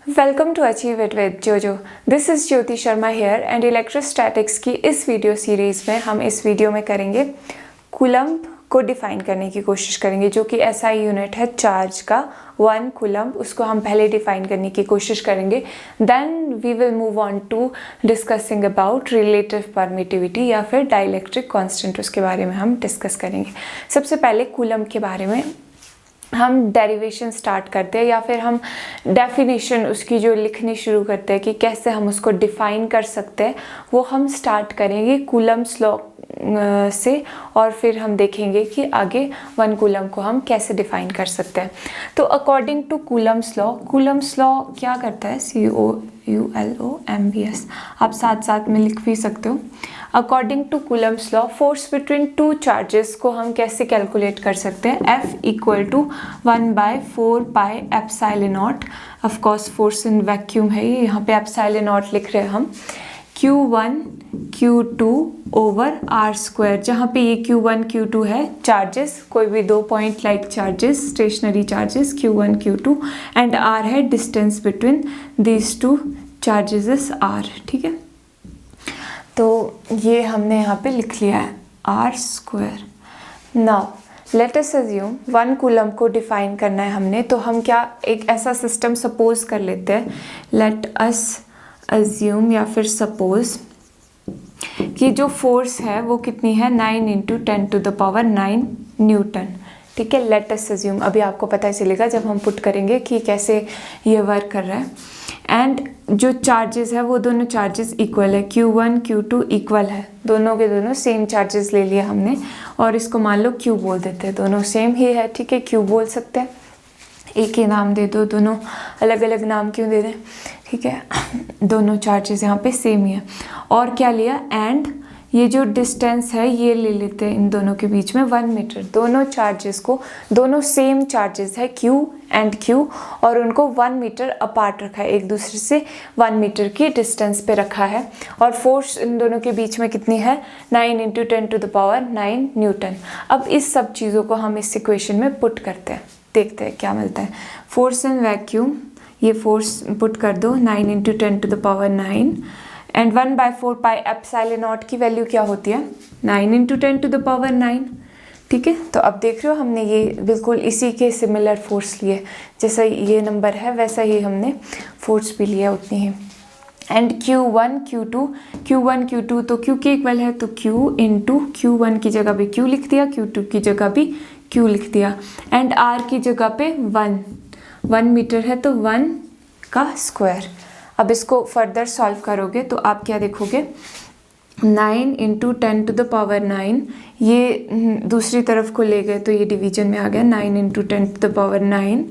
Welcome to achieve it with Jojo. This is Jyoti Sharma here and electrostatics की इस video series में हम इस वीडियो में करेंगे कूलम्ब को डिफ़ाइन करने की कोशिश करेंगे, जो कि ऐसा यूनिट है चार्ज का 1 कूलम्ब। उसको हम पहले डिफ़ाइन करने की कोशिश करेंगे, then we will move on to discussing about relative permittivity या फिर डाइलेक्ट्रिक कांस्टेंट, उसके बारे में हम डिस्कस करेंगे। सबसे पहले कूलम्ब के बारे में हम डेरिवेशन स्टार्ट करते हैं या फिर हम डेफिनेशन उसकी जो लिखनी शुरू करते हैं कि कैसे हम उसको डिफ़ाइन कर सकते हैं, वो हम स्टार्ट करेंगे कूलम्ब्स लॉ से, और फिर हम देखेंगे कि आगे 1 कूलम्ब को हम कैसे डिफ़ाइन कर सकते हैं। तो अकॉर्डिंग टू कूलम्ब्स लॉ क्या करता है, COULOMBS, आप साथ साथ में लिख भी सकते हो। According to Coulomb's law, force between 2 charges को हम कैसे कैलकुलेट कर सकते हैं, F = 1/4πε0। Of course force in vacuum है ये, यहाँ पे ε0 लिख रहे हैं हम। Q1 Q2 ओवर R², जहाँ पे ये Q1 Q2 है चार्जेस, कोई भी 2 point like charges, stationary charges Q1 Q2, and R है distance between these 2 charges is R। ठीक है, तो ये हमने यहाँ पे लिख लिया है R²। Now let us assume 1 coulomb को डिफाइन करना है हमने, तो हम क्या एक ऐसा सिस्टम सपोज कर लेते हैं। लेट अस अज्यूम या फिर सपोज कि जो फोर्स है वो कितनी है, 9 × 10⁹ न्यूटन। ठीक है, लेट अस अज्यूम, अभी आपको पता चलेगा जब हम पुट करेंगे कि कैसे ये वर्क कर रहा है। एंड जो चार्जेस है वो दोनों चार्जेस इक्वल है, Q1 Q2 इक्वल है, दोनों के दोनों सेम चार्जेस ले लिए हमने, और इसको मान लो Q बोल देते हैं, दोनों सेम ही है। ठीक है, Q बोल सकते हैं, एक ही नाम दे दो, दोनों अलग अलग नाम क्यों दे दें। ठीक है, दोनों चार्जेस यहाँ पे सेम ही है। और क्या लिया, एंड ये जो डिस्टेंस है ये ले लेते हैं इन दोनों के बीच में 1 मीटर। दोनों चार्जेस को, दोनों सेम चार्जेस है Q एंड Q, और उनको 1 मीटर अपार्ट रखा है, एक दूसरे से 1 मीटर की डिस्टेंस पे रखा है। और फोर्स इन दोनों के बीच में कितनी है, 9 × 10⁹ न्यूटन। अब इस सब चीज़ों को हम इस इक्वेशन में पुट करते हैं, देखते हैं क्या मिलता है। फोर्स इन वैक्यूम, ये फोर्स पुट कर दो 9 × 10⁹, एंड 1/4πε0 की वैल्यू क्या होती है, 9 × 10⁹। ठीक है, तो अब देख रहे हो हमने ये बिल्कुल इसी के सिमिलर फोर्स लिए, जैसा ये नंबर है वैसा ही हमने फोर्स भी लिया उतनी ही। एंड Q1 Q2 तो Q के इक्वल है, तो Q × Q1 की जगह भी Q लिख दिया, Q2 की जगह भी Q लिख दिया, एंड R की जगह पे 1 मीटर है तो 1 का स्क्वायर। अब इसको फर्दर सॉल्व करोगे तो आप क्या देखोगे, 9 × 10⁹, ये दूसरी तरफ को ले गए तो ये डिवीजन में आ गया, 9 × 10⁹,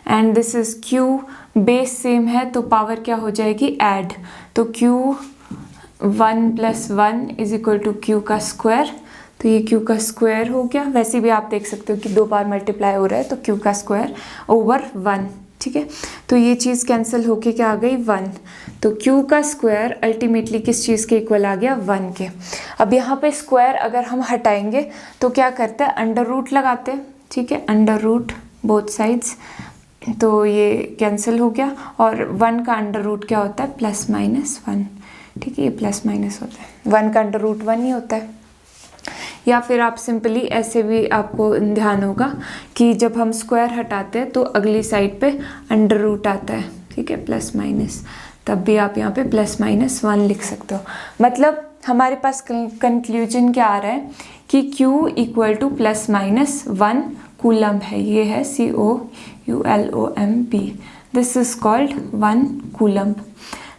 and this is Q, base same है तो पावर क्या हो जाएगी, ऐड, तो Q1 + 1 = Q का स्क्वायर, तो ये Q का स्क्वायर हो गया। वैसे भी आप देख सकते हो कि 2 बार मल्टीप्लाई हो रहा है, तो Q का स्क्वायर ओवर 1। ठीक है, तो ये चीज़ कैंसिल होके क्या आ गई, 1, तो Q का स्क्वायर अल्टीमेटली किस चीज़ के इक्वल आ गया, 1 के। अब यहाँ पे स्क्वायर अगर हम हटाएंगे तो क्या करते हैं, अंडर रूट लगाते हैं। ठीक है, अंडर रूट बोथ साइड्स, तो ये कैंसिल हो गया, और 1 का अंडर रूट क्या होता है, ±1। ठीक है, ये ± होता है, 1 का अंडर रूट 1 ही होता है। या फिर आप सिंपली ऐसे भी, आपको ध्यान होगा कि जब हम स्क्वायर हटाते हैं तो अगली साइड पे अंडर रूट आता है। ठीक है, ±, तब भी आप यहाँ पे ±1 लिख सकते हो। मतलब हमारे पास कंक्लूजन क्या आ रहा है कि Q = ±1 कूलम्ब है, ये है COULOMB, this is called 1 coulomb.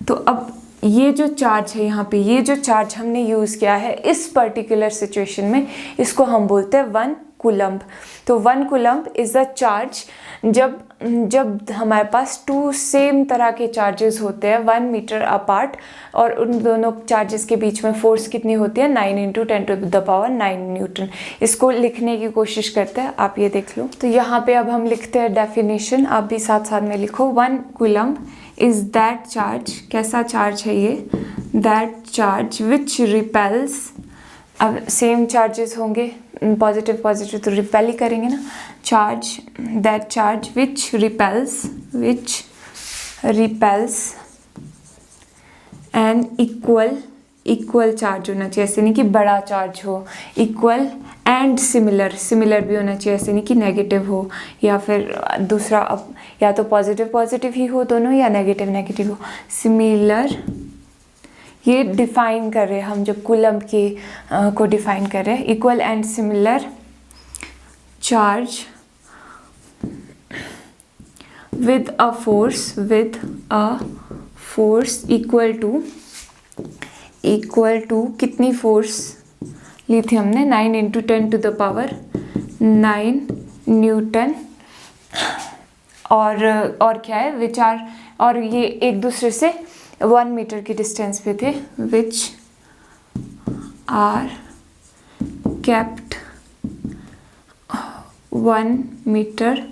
तो अब ये जो चार्ज है यहाँ पे, ये जो चार्ज हमने यूज़ किया है इस पर्टिकुलर सिचुएशन में, इसको हम बोलते हैं 1 कूलम्ब। तो 1 कूलम्ब इज़ द चार्ज जब हमारे पास 2 सेम तरह के चार्जेस होते हैं 1 मीटर अपार्ट, और उन दोनों चार्जेस के बीच में फोर्स कितनी होती है, 9 × 10⁹ न्यूटन। इसको लिखने की कोशिश करते हैं, आप ये देख लो। तो यहाँ पे अब हम लिखते हैं डेफिनेशन, आप भी साथ साथ में लिखो। 1 कूलम्ब इज़ दैट चार्ज, कैसा चार्ज है ये, दैट चार्ज विच रिपेल्स, अब सेम चार्जेस होंगे, पॉजिटिव पॉजिटिव तो रिपेल ही करेंगे ना, charge, that charge which repels repels and equal charge होना चाहिए, ऐसे नहीं कि बड़ा चार्ज हो, इक्वल एंड सिमिलर भी होना चाहिए, ऐसे नहीं कि नेगेटिव हो या फिर दूसरा या तो पॉजिटिव ही हो दोनों या नेगेटिव हो, सिमिलर। ये डिफाइन कर रहे हैं हम जब कूलम्ब के को डिफाइन कर रहे हैं, equal and similar charge with a force equal to कितनी फोर्स ली थी हमने, 9 × 10⁹ न्यूटन। और क्या है, विच आर, और ये एक दूसरे से 1 मीटर की डिस्टेंस पे थे, which are kept 1 metre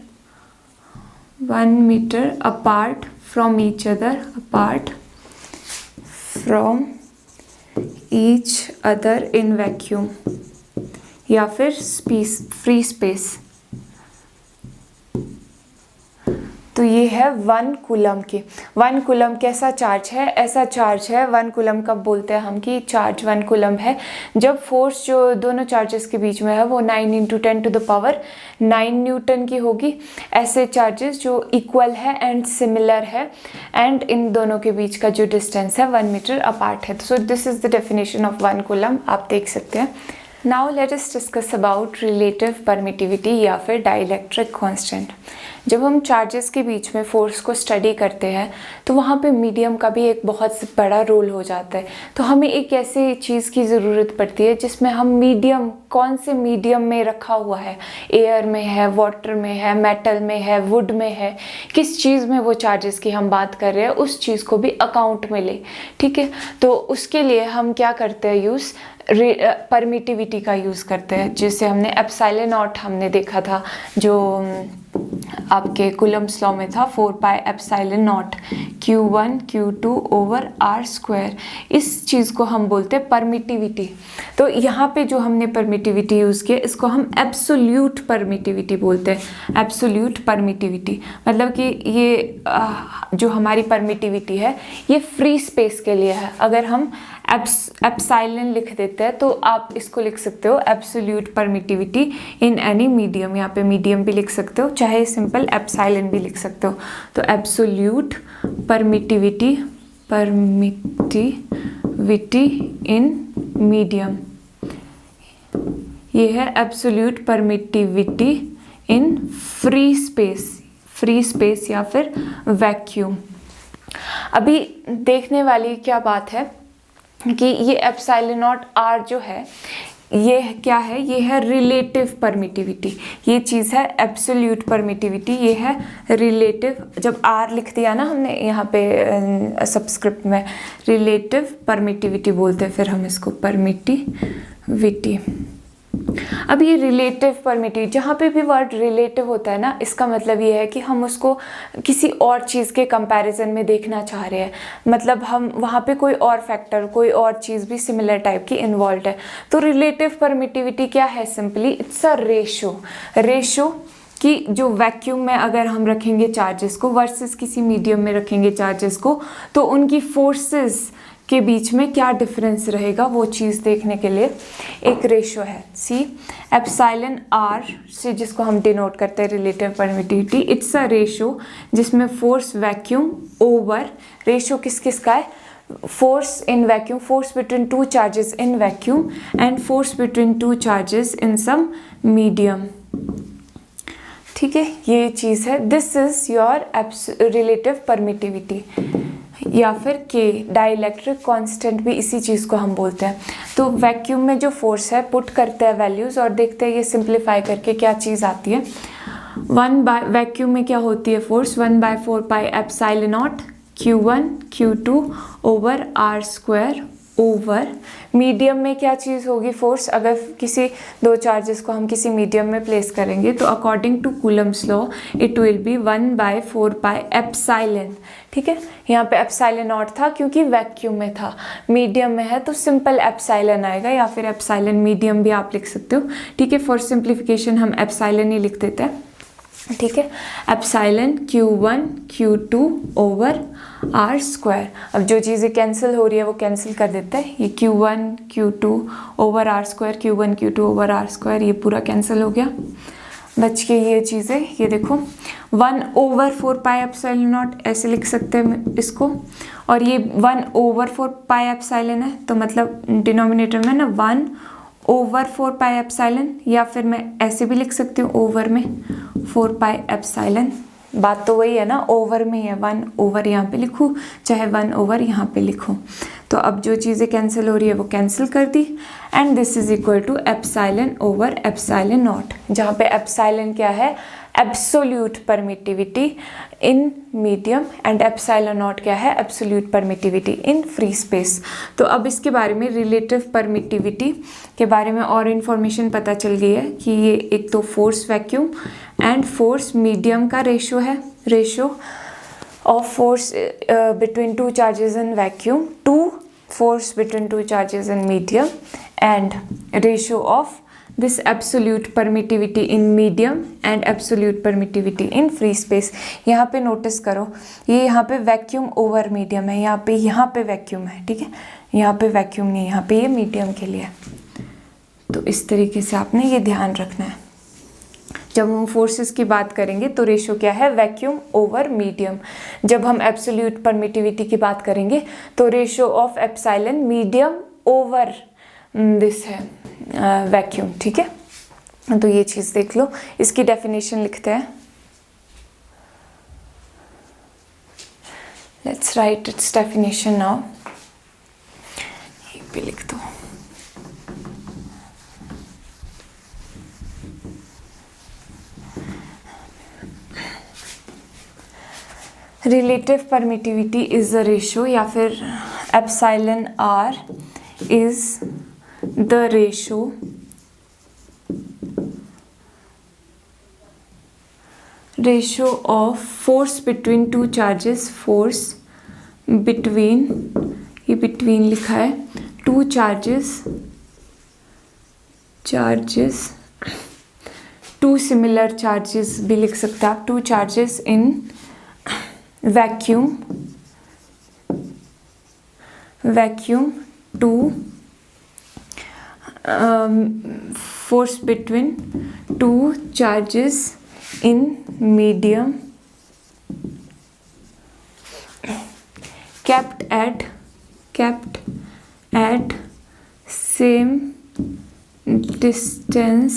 apart from each other in vacuum या फिर फ्री स्पेस। तो ये है 1 कूलम की। 1 कूलम कैसा चार्ज है, ऐसा चार्ज है 1 कूलम कब बोलते हैं हम कि चार्ज 1 कूलम है, जब फोर्स जो दोनों चार्जेस के बीच में है वो 9 × 10⁹ न्यूटन की होगी। ऐसे चार्जेस जो इक्वल है एंड सिमिलर है एंड इन दोनों के बीच का जो डिस्टेंस है 1 मीटर अपार्ट है। So this is the definition of 1 coulomb, आप देख सकते हैं। Now let us discuss about relative permittivity या फिर डाइलेक्ट्रिक कांस्टेंट। जब हम चार्जेस के बीच में फोर्स को स्टडी करते हैं तो वहाँ पे मीडियम का भी एक बहुत बड़ा रोल हो जाता है। तो हमें एक ऐसी चीज़ की ज़रूरत पड़ती है जिसमें हम मीडियम, कौन से मीडियम में रखा हुआ है, एयर में है, वाटर में है, मेटल में है, वुड में है, किस चीज़ में वो चार्जेस की हम बात कर रहे हैं उस चीज़ को भी अकाउंट में ले। ठीक है, तो उसके लिए हम क्या करते हैं, यूज़ परमिटिविटी का यूज़ करते हैं, जिसे हमने एप्सिलॉन नॉट हमने देखा था जो आपके कूलम्ब्स लॉ में था, 4πε0 Q1 Q2 ओवर r²। इस चीज़ को हम बोलते हैं परमिटिविटी। तो यहाँ पे जो हमने परमिटिविटी यूज़ किया इसको हम एब्सोल्यूट परमिटिविटी बोलते हैं। एब्सोल्यूट परमिटिविटी मतलब कि ये जो हमारी परमिटिविटी है ये फ्री स्पेस के लिए है। अगर हम एप्सिलॉन लिख देते हैं तो आप इसको लिख सकते हो absolute permittivity in any medium. यहाँ पे मीडियम भी लिख सकते हो, चाहे सिंपल एप्सिलॉन भी लिख सकते हो। तो एब्सोल्यूट परमिटिविटी इन मीडियम, ये है absolute permittivity in free space या फिर वैक्यूम। अभी देखने वाली क्या बात है कि ये एप्सिलॉन नॉट आर जो है ये क्या है, ये है रिलेटिव परमिटिविटी। ये चीज़ है एब्सोल्यूट परमिटिविटी, ये है रिलेटिव। जब आर लिख दिया ना हमने यहाँ पे सबस्क्रिप्ट में, रिलेटिव परमिटिविटी बोलते हैं फिर हम इसको परमिटिविटी। अब ये रिलेटिव परमिटिविटी, जहाँ पे भी वर्ड रिलेटिव होता है ना, इसका मतलब ये है कि हम उसको किसी और चीज़ के कंपैरिजन में देखना चाह रहे हैं। मतलब हम वहाँ पे कोई और फैक्टर, कोई और चीज़ भी सिमिलर टाइप की इन्वॉल्व है। तो रिलेटिव परमिटिविटी क्या है, सिंपली इट्स अ रेशो कि जो वैक्यूम में अगर हम रखेंगे चार्जेस को वर्सेस किसी मीडियम में रखेंगे चार्जेस को, तो उनकी फोर्सेस के बीच में क्या डिफरेंस रहेगा वो चीज़ देखने के लिए एक रेशो है। सी एप्सिलॉन आर से जिसको हम डिनोट करते हैं relative permittivity, it's a ratio जिसमें फोर्स वैक्यूम ओवर, रेशो किस किस का है, force in vacuum, force between two charges in vacuum and force between two charges in some medium. ठीक है, ये चीज़ है। This is your relative permittivity या फिर के डाइलेक्ट्रिक कांस्टेंट भी इसी चीज़ को हम बोलते हैं। तो वैक्यूम में जो फोर्स है पुट करते हैं वैल्यूज़ और देखते हैं ये सिंप्लीफाई करके क्या चीज़ आती है। वैक्यूम में क्या होती है force, 1/4πε0 Q1 Q2 over r² over medium में क्या चीज़ होगी फोर्स, अगर किसी दो चार्जेस को हम किसी मीडियम में प्लेस करेंगे तो according to Coulomb's law it will be 1/4πε। ठीक है, यहाँ पे एप्सिलॉन नॉट था क्योंकि वैक्यूम में था, मीडियम में है तो सिंपल एप्सिलॉन आएगा या फिर एप्सिलॉन मीडियम भी आप लिख सकते हो। ठीक है, फॉर सिंप्लीफिकेशन हम एप्सिलॉन ही लिख देते हैं। ठीक है, epsilon Q1 Q2 over R square. अब जो चीज़ें कैंसिल हो रही है वो कैंसिल कर देते हैं, ये Q1 Q2 over R square, Q1 Q2 over R square, ये पूरा कैंसिल हो गया। बच के ये चीज़ें, ये देखो 1/4 एप्सिलॉन नॉट ऐसे लिख सकते हैं इसको, और ये 1/4 एप्सिलॉन है, तो मतलब डिनोमिनेटर में ना 1/4 एप्सिलॉन, या फिर मैं ऐसे भी लिख सकती हूँ ओवर में 4 एप्सिलॉन। बात तो वही है ना, ओवर में है, 1/, यहाँ पे लिखूँ चाहे 1/, यहाँ पे लिखूँ। तो अब जो चीज़ें कैंसिल हो रही है वो कैंसिल कर दी, and this is equal to epsilon over epsilon naught, जहाँ पे एप्सिलॉन क्या है, absolute permittivity in medium, and epsilon naught क्या है, absolute permittivity in free space. तो अब इसके बारे में, रिलेटिव परमिटिविटी के बारे में और इन्फॉर्मेशन पता चल गई है कि ये एक तो force vacuum and force medium का रेशो है, ratio of force between two charges in vacuum to force between two charges in medium, and ratio of this absolute permittivity in medium and absolute permittivity in free space। यहाँ पे notice करो, ये यहाँ पे vacuum over medium है, यहाँ पे vacuum है, ठीक है, यहाँ पे वैक्यूम नहीं है, यहाँ पे ये मीडियम के लिए। तो इस तरीके से आपने ये ध्यान रखना है। जब हम फोर्सेस की बात करेंगे तो रेशो क्या है, वैक्यूम ओवर मीडियम। जब हम एब्सोल्यूट परमिटिविटी की बात करेंगे तो ratio of epsilon medium over this है वैक्यूम, ठीक है। तो ये चीज़ देख लो, इसकी डेफिनेशन लिखते हैं। Let's write its definition now, ये भी लिख दो। Relative permittivity is the ratio, या फिर epsilon R is the ratio of force between two charges, force between, ये बिटवीन लिखा है, two charges two similar charges भी लिख सकते हैं आप, two charges in vacuum to force between two charges in medium kept at same distance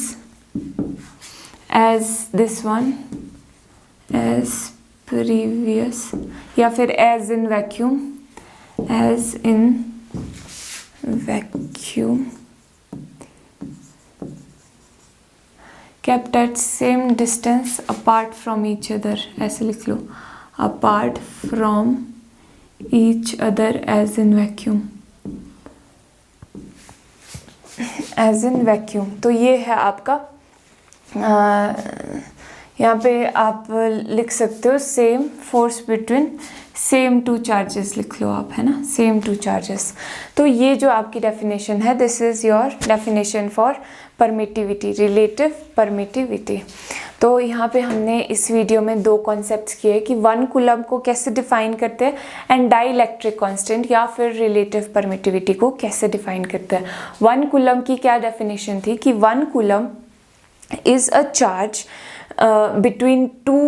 as this one, as previous, या फिर as in vacuum kept at same distance apart from each other, ऐसे लिख लो, apart from each other as in vacuum। तो ये है आपका, यहाँ पे आप लिख सकते हो same force between same two charges, लिख लो आप, है ना, सेम टू चार्जेस। तो ये जो आपकी डेफिनेशन है, this is your definition for permittivity, relative permittivity. तो यहाँ पे हमने इस वीडियो में दो कॉन्सेप्ट्स किए कि 1 कूलम को कैसे डिफाइन करते हैं एंड डाइलेक्ट्रिक कांस्टेंट या फिर रिलेटिव परमिटिविटी को कैसे डिफाइन करते हैं। 1 कूलम की क्या डेफिनेशन थी कि 1 coulomb is a charge between two,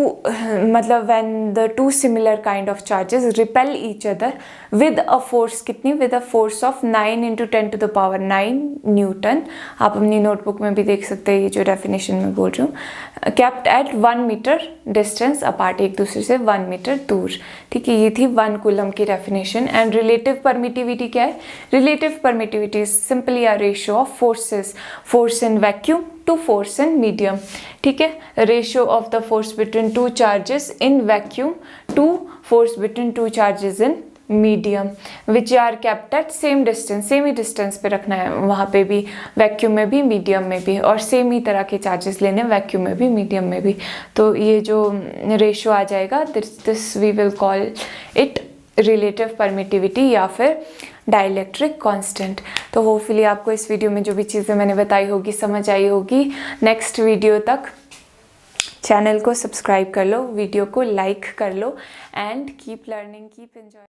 मतलब when the two similar kind of charges repel each other with a force, कितनी, with a force of 9 × 10⁹ Newton. आप अपनी नोटबुक में भी देख सकते हैं ये जो डेफिनेशन में बोल रही हूँ, kept at 1 metre distance apart, एक दूसरे से 1 मीटर दूर, ठीक है। ये थी 1 कूलम की डेफिनेशन। एंड रिलेटिव परमिटिविटी क्या है, relative permittivity is simply a ratio of forces, force in vacuum to force in medium, ठीक है। Ratio of the force between two charges in vacuum to force between two charges in medium which are kept at same distance, same ही distance पे रखना है वहाँ पे भी, vacuum में भी मीडियम में भी, और सेम ही तरह के चार्जेस लेने वैक्यूम में भी मीडियम में भी। तो ये जो रेशियो आ जाएगा, this we will call it relative permittivity या फिर डाइलेक्ट्रिक कांस्टेंट। तो होपफुली आपको इस वीडियो में जो भी चीज़ें मैंने बताई होगी समझ आई होगी। नेक्स्ट वीडियो तक चैनल को सब्सक्राइब कर लो, वीडियो को लाइक कर लो and keep learning, keep enjoy.